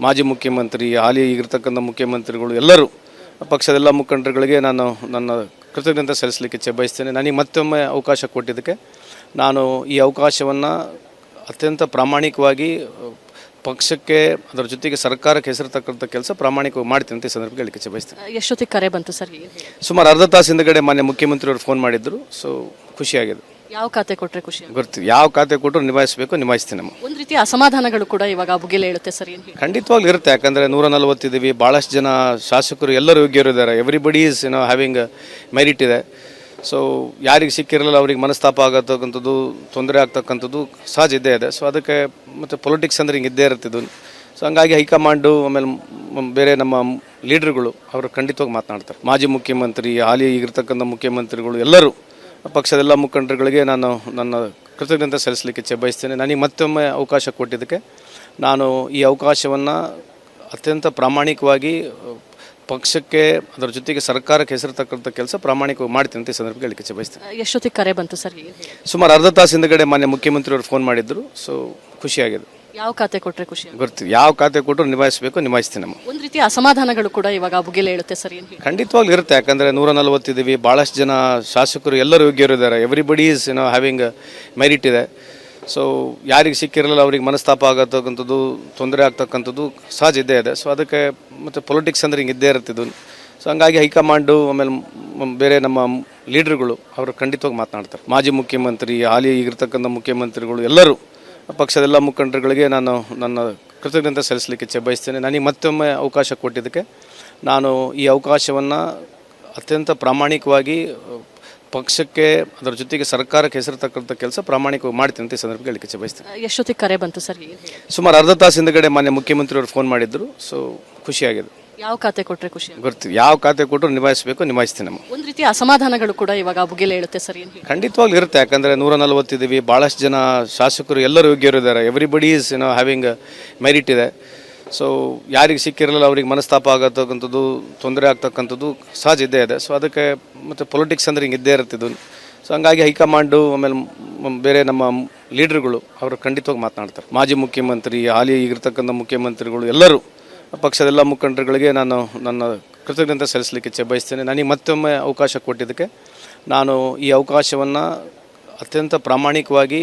ಮಾಜಿ ಮುಖ್ಯಮಂತ್ರಿ, ಹಾಲಿ ಈಗಿರ್ತಕ್ಕಂಥ ಮುಖ್ಯಮಂತ್ರಿಗಳು ಎಲ್ಲರೂ ಪಕ್ಷದ ಎಲ್ಲ ಮುಖಂಡರುಗಳಿಗೆ ನಾನು ನನ್ನ ಕೃತಜ್ಞತೆ ಸಲ್ಲಿಸಲಿಕ್ಕೆ ಇಚ್ಛೆ ಬಯಸ್ತೇನೆ. ನನಗೆ ಮತ್ತೊಮ್ಮೆ ಅವಕಾಶ ಕೊಟ್ಟಿದ್ದಕ್ಕೆ ನಾನು ಈ ಅವಕಾಶವನ್ನು ಅತ್ಯಂತ ಪ್ರಾಮಾಣಿಕವಾಗಿ ಪಕ್ಷಕ್ಕೆ ಅದರ ಜೊತೆಗೆ ಸರ್ಕಾರಕ್ಕೆ ಹೆಸರು ತಕ್ಕಂಥ ಕೆಲಸ ಪ್ರಾಮಾಣಿಕವಾಗಿ ಮಾಡ್ತೀನಿ ಅಂತ ಈ ಸಂದರ್ಭದಲ್ಲಿ ಹೇಳಲಿಕ್ಕೆ ಇಚ್ಛೆ ಬಯಸ್ತೇನೆ. ಎಷ್ಟೊತ್ತಿಗೆ ಕರೆ ಬಂತು ಸರ್? ಸುಮಾರು ಅರ್ಧ ತಾಸು ಹಿಂದಗಡೆ ಮಾನ್ಯ ಮುಖ್ಯಮಂತ್ರಿಯವರು ಫೋನ್ ಮಾಡಿದ್ರು. ಸೊ ಖುಷಿಯಾಗಿದೆ. ಯಾವ ಖಾತೆ ಕೊಟ್ಟರೆ ಖುಷಿ? ಗೊತ್ತು, ಯಾವ ಖಾತೆ ಕೊಟ್ಟರು ನಿಭಾಯಿಸಬೇಕು, ನಿಭಾಯಿಸ್ತೀನಿ. ಒಂದು ರೀತಿ ಅಸಮಾಧಾನಗಳು ಕೂಡ ಇವಾಗ ಬುಗಿಲೆ ಹೇಳುತ್ತೆ ಸರ್. ಖಂಡಿತವಾಗ್ಲೂ ಇರುತ್ತೆ. ಯಾಕಂದರೆ 140 ಇದ್ದೀವಿ, ಭಾಳಷ್ಟು ಜನ ಶಾಸಕರು ಎಲ್ಲರೂ ಯೋಗ್ಯರು ಇದ್ದಾರೆ. ಎವ್ರಿಬಡಿ ಈಸ್ ಹ್ಯಾವಿಂಗ್ ಮೆರಿಟ್ ಇದೆ. ಸೊ ಯಾರಿಗೆ ಸಿಕ್ಕಿರಲಿಲ್ಲ ಅವ್ರಿಗೆ ಮನಸ್ತಾಪ ಆಗತಕ್ಕಂಥದ್ದು, ತೊಂದರೆ ಆಗ್ತಕ್ಕಂಥದ್ದು ಸಹಜ ಇದ್ದೇ ಇದೆ. ಸೊ ಅದಕ್ಕೆ ಮತ್ತು ಪೊಲಿಟಿಕ್ಸ್ ಅಂದರೆ ಹಿಂಗೆ ಇದ್ದೇ ಇರ್ತಿದ್ದು. ಸೊ ಹಂಗಾಗಿ ಹೈಕಮಾಂಡು ಆಮೇಲೆ ಬೇರೆ ನಮ್ಮ ಲೀಡರ್ಗಳು ಅವರು ಖಂಡಿತವಾಗಿ ಮಾತನಾಡ್ತಾರೆ. ಮಾಜಿ ಮುಖ್ಯಮಂತ್ರಿ, ಹಾಲಿ ಈಗಿರ್ತಕ್ಕಂಥ ಮುಖ್ಯಮಂತ್ರಿಗಳು ಎಲ್ಲರೂ ಪಕ್ಷದ ಎಲ್ಲ ಮುಖಂಡರುಗಳಿಗೆ ನಾನು ನನ್ನ ಕೃತಜ್ಞತೆ ಸಲ್ಲಿಸಲಿಕ್ಕೆ ಇಚ್ಛೆ ಬಯಸ್ತೇನೆ. ನನಗೆ ಮತ್ತೊಮ್ಮೆ ಅವಕಾಶ ಕೊಟ್ಟಿದ್ದಕ್ಕೆ ನಾನು ಈ ಅವಕಾಶವನ್ನು ಅತ್ಯಂತ ಪ್ರಾಮಾಣಿಕವಾಗಿ ಪಕ್ಷಕ್ಕೆ ಅದರ ಜೊತೆಗೆ ಸರ್ಕಾರಕ್ಕೆ ಹೆಸರು ತಕ್ಕಂಥ ಕೆಲಸ ಪ್ರಾಮಾಣಿಕವಾಗಿ ಮಾಡ್ತೀನಿ ಅಂತ ಈ ಸಂದರ್ಭದಲ್ಲಿ ಹೇಳಲಿಕ್ಕೆ ಇಚ್ಛೆ ಬಯಸ್ತೇನೆ. ಎಷ್ಟೊತ್ತಿಗೆ ಕರೆ ಬಂತು ಸರ್? ಸುಮಾರು ಅರ್ಧ ತಾಸು ಹಿಂದಗಡೆ ಮಾನ್ಯ ಮುಖ್ಯಮಂತ್ರಿಯವರು ಫೋನ್ ಮಾಡಿದ್ರು. ಸೊ ಖುಷಿಯಾಗಿದೆ. ಯಾವ ಖಾತೆ ಕೊಟ್ಟರೆ ಖುಷಿ? ಗೊತ್ತು, ಯಾವ ಖಾತೆ ಕೊಟ್ಟರು ನಿಭಾಯಿಸಬೇಕು, ನಿಭಾಯಿಸ್ತೀನಿ. ಒಂದು ರೀತಿ ಅಸಮಾಧಾನಗಳು ಕೂಡ ಇವಾಗ ಬುಗಿಲೆ ಹೇಳುತ್ತೆ ಸರ್. ಖಂಡಿತವಾಗ್ಲೂ ಇರುತ್ತೆ. ಯಾಕಂದರೆ 140 ಇದ್ದೀವಿ, ಭಾಳಷ್ಟು ಜನ ಶಾಸಕರು ಎಲ್ಲರೂ ಯೋಗ್ಯರು ಇದ್ದಾರೆ. ಎವ್ರಿಬಡಿ ಈಸ್ ಹ್ಯಾವಿಂಗ್ ಮೆರಿಟ್ ಇದೆ. ಸೊ ಯಾರಿಗೆ ಸಿಕ್ಕಿರಲಿಲ್ಲ ಅವ್ರಿಗೆ ಮನಸ್ತಾಪ ಆಗತಕ್ಕಂಥದ್ದು, ತೊಂದರೆ ಆಗ್ತಕ್ಕಂಥದ್ದು ಸಹಜ ಇದ್ದೇ ಇದೆ. ಸೊ ಅದಕ್ಕೆ ಮತ್ತು ಪೊಲಿಟಿಕ್ಸ್ ಅಂದರೆ ಹಿಂಗೆ ಇದ್ದೇ ಇರ್ತಿದ್ದು. ಸೊ ಹಂಗಾಗಿ ಹೈಕಮಾಂಡು ಆಮೇಲೆ ಬೇರೆ ನಮ್ಮ ಲೀಡರ್ಗಳು ಅವರು ಖಂಡಿತವಾಗಿ ಮಾತನಾಡ್ತಾರೆ. ಮಾಜಿ ಮುಖ್ಯಮಂತ್ರಿ, ಹಾಲಿ ಈಗಿರ್ತಕ್ಕಂಥ ಮುಖ್ಯಮಂತ್ರಿಗಳು ಎಲ್ಲರೂ ಪಕ್ಷದ ಎಲ್ಲ ಮುಖಂಡರುಗಳಿಗೆ ನಾನು ನನ್ನ ಕೃತಜ್ಞತೆ ಸಲ್ಲಿಸಲಿಕ್ಕೆ ಇಚ್ಛೆ ಬಯಸ್ತೇನೆ. ನನಗೆ ಮತ್ತೊಮ್ಮೆ ಅವಕಾಶ ಕೊಟ್ಟಿದ್ದಕ್ಕೆ ನಾನು ಈ ಅವಕಾಶವನ್ನು ಅತ್ಯಂತ ಪ್ರಾಮಾಣಿಕವಾಗಿ ಪಕ್ಷಕ್ಕೆ ಅದರ ಜೊತೆಗೆ ಸರ್ಕಾರಕ್ಕೆ ಹೆಸರು ತಕ್ಕಂಥ ಕೆಲಸ ಪ್ರಾಮಾಣಿಕವಾಗಿ ಮಾಡ್ತೀನಿ ಅಂತ ಈ ಸಂದರ್ಭದಲ್ಲಿ ಹೇಳಲಿಕ್ಕೆ ಇಚ್ಛೆ ಬಯಸ್ತೇನೆ. ಎಷ್ಟೊತ್ತಿಗೆ ಕರೆ ಬಂತು ಸರ್? ಸುಮಾರು ಅರ್ಧ ತಾಸು ಹಿಂದಗಡೆ ಮಾನ್ಯ ಮುಖ್ಯಮಂತ್ರಿಯವರು ಫೋನ್ ಮಾಡಿದ್ರು. ಸೊ ಖುಷಿಯಾಗಿದೆ. ಯಾವ ಖಾತೆ ಕೊಟ್ಟರೆ ಖುಷಿ? ಗೊತ್ತು, ಯಾವ ಖಾತೆ ಕೊಟ್ಟರು ನಿಭಾಯಿಸಬೇಕು, ನಿಭಾಯಿಸ್ತೀನಿ. ಒಂದು ರೀತಿ ಅಸಮಾಧಾನಗಳು ಕೂಡ ಇವಾಗ ಬುಗಿಲೆ ಹೇಳುತ್ತೆ ಸರ್. ಖಂಡಿತವಾಗ್ಲೂ ಇರುತ್ತೆ. ಯಾಕಂದರೆ 140 ಇದ್ದೀವಿ, ಭಾಳಷ್ಟು ಜನ ಶಾಸಕರು ಎಲ್ಲರೂ ಯೋಗ್ಯರು ಇದ್ದಾರೆ. ಎವ್ರಿಬಡಿ ಈಸ್ ಹ್ಯಾವಿಂಗ್ ಮೆರಿಟ್ ಇದೆ. ಸೊ ಯಾರಿಗೆ ಸಿಕ್ಕಿರಲಿಲ್ಲ ಅವ್ರಿಗೆ ಮನಸ್ತಾಪ ಆಗತಕ್ಕಂಥದ್ದು, ತೊಂದರೆ ಆಗ್ತಕ್ಕಂಥದ್ದು ಸಹಜ ಇದ್ದೇ ಇದೆ. ಸೊ ಅದಕ್ಕೆ ಮತ್ತು ಪೊಲಿಟಿಕ್ಸ್ ಅಂದರೆ ಹಿಂಗೆ ಇದ್ದೇ ಇರ್ತಿದ್ದು. ಸೊ ಹಂಗಾಗಿ ಹೈಕಮಾಂಡು ಆಮೇಲೆ ಬೇರೆ ನಮ್ಮ ಲೀಡರ್ಗಳು ಅವರು ಖಂಡಿತವಾಗಿ ಮಾತನಾಡ್ತಾರೆ. ಮಾಜಿ ಮುಖ್ಯಮಂತ್ರಿ, ಹಾಲಿ ಈಗಿರ್ತಕ್ಕಂಥ ಮುಖ್ಯಮಂತ್ರಿಗಳು ಎಲ್ಲರೂ ಪಕ್ಷದ ಎಲ್ಲ ಮುಖಂಡರುಗಳಿಗೆ ನಾನು ನನ್ನ ಕೃತಜ್ಞತೆ ಸಲ್ಲಿಸಲಿಕ್ಕೆ ಇಚ್ಛೆ ಬಯಸ್ತೇನೆ. ನನಗೆ ಮತ್ತೊಮ್ಮೆ ಅವಕಾಶ ಕೊಟ್ಟಿದ್ದಕ್ಕೆ ನಾನು ಈ ಅವಕಾಶವನ್ನು ಅತ್ಯಂತ ಪ್ರಾಮಾಣಿಕವಾಗಿ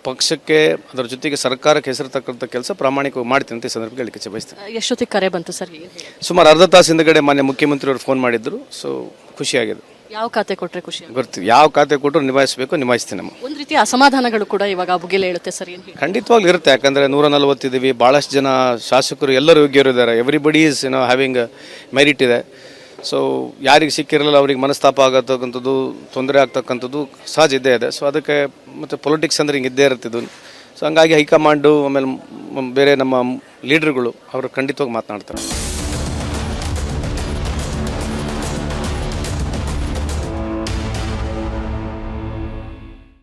ಪಕ್ಷಕ್ಕೆ ಅದರ ಜೊತೆಗೆ ಸರ್ಕಾರಕ್ಕೆ ಹೆಸರು ತಕ್ಕಂಥ ಕೆಲಸ ಪ್ರಾಮಾಣಿಕವಾಗಿ ಮಾಡ್ತೀನಿ ಅಂತ ಈ ಸಂದರ್ಭದಲ್ಲಿ ಹೇಳಲಿಕ್ಕೆ ಇಚ್ಛೆ ಬಯಸ್ತೇನೆ. ಎಷ್ಟೊತ್ತಿಗೆ ಕರೆ ಬಂತು ಸರ್? ಸುಮಾರು ಅರ್ಧ ತಾಸು ಹಿಂದಗಡೆ ಮಾನ್ಯ ಮುಖ್ಯಮಂತ್ರಿಯವರು ಫೋನ್ ಮಾಡಿದ್ರು. ಸೊ ಖುಷಿಯಾಗಿದೆ. ಯಾವ ಖಾತೆ ಕೊಟ್ಟರೆ ಖುಷಿ? ಗೊತ್ತು, ಯಾವ ಖಾತೆ ಕೊಟ್ಟರು ನಿಭಾಯಿಸಬೇಕು, ನಿಭಾಯಿಸ್ತೀನಿ. ಒಂದು ರೀತಿ ಅಸಮಾಧಾನಗಳು ಕೂಡ ಇವಾಗ ಬುಗಿಲೆ ಹೇಳುತ್ತೆ ಸರ್. ಖಂಡಿತವಾಗ್ಲೂ ಇರುತ್ತೆ. ಯಾಕಂದರೆ 140 ಇದ್ದೀವಿ, ಭಾಳಷ್ಟು ಜನ ಶಾಸಕರು ಎಲ್ಲರೂ ಯೋಗ್ಯರು ಇದ್ದಾರೆ. ಎವ್ರಿಬಡಿ ಈಸ್ ಹ್ಯಾವಿಂಗ್ ಮೆರಿಟ್ ಇದೆ. ಸೊ ಯಾರಿಗೆ ಸಿಕ್ಕಿರಲಿಲ್ಲ ಅವ್ರಿಗೆ ಮನಸ್ತಾಪ ಆಗತಕ್ಕಂಥದ್ದು, ತೊಂದರೆ ಆಗ್ತಕ್ಕಂಥದ್ದು ಸಹಜ ಇದ್ದೇ ಇದೆ. ಸೊ ಅದಕ್ಕೆ ಮತ್ತು ಪೊಲಿಟಿಕ್ಸ್ ಅಂದರೆ ಹಿಂಗೆ ಇದ್ದೇ ಇರ್ತಿದ್ದು. ಸೊ ಹಂಗಾಗಿ ಹೈಕಮಾಂಡು ಆಮೇಲೆ ಬೇರೆ ನಮ್ಮ ಲೀಡರ್ಗಳು ಅವರು ಖಂಡಿತವಾಗಿ ಮಾತನಾಡ್ತಾರೆ.